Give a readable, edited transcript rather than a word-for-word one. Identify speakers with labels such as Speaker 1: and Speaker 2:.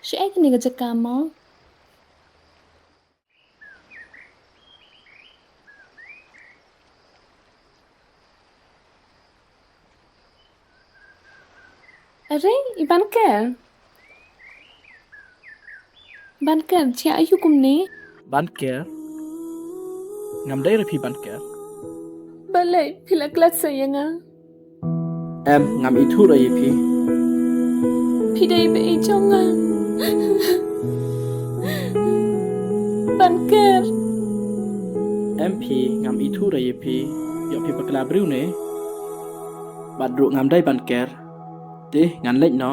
Speaker 1: Siya kini kerja kamu. Are, iban ker. Ban ker, siya ayu kumni.
Speaker 2: Banker ngam đây là phi banker
Speaker 1: Balai, pila kelas saya nga.
Speaker 2: em ngam ý thu rồi phi
Speaker 1: Pidai be chong nga. Ban ker.
Speaker 2: em phi ngam ý thu rồi phi yo phi bakla briu ne bad ru ngam đây banker te ngan lệnh nó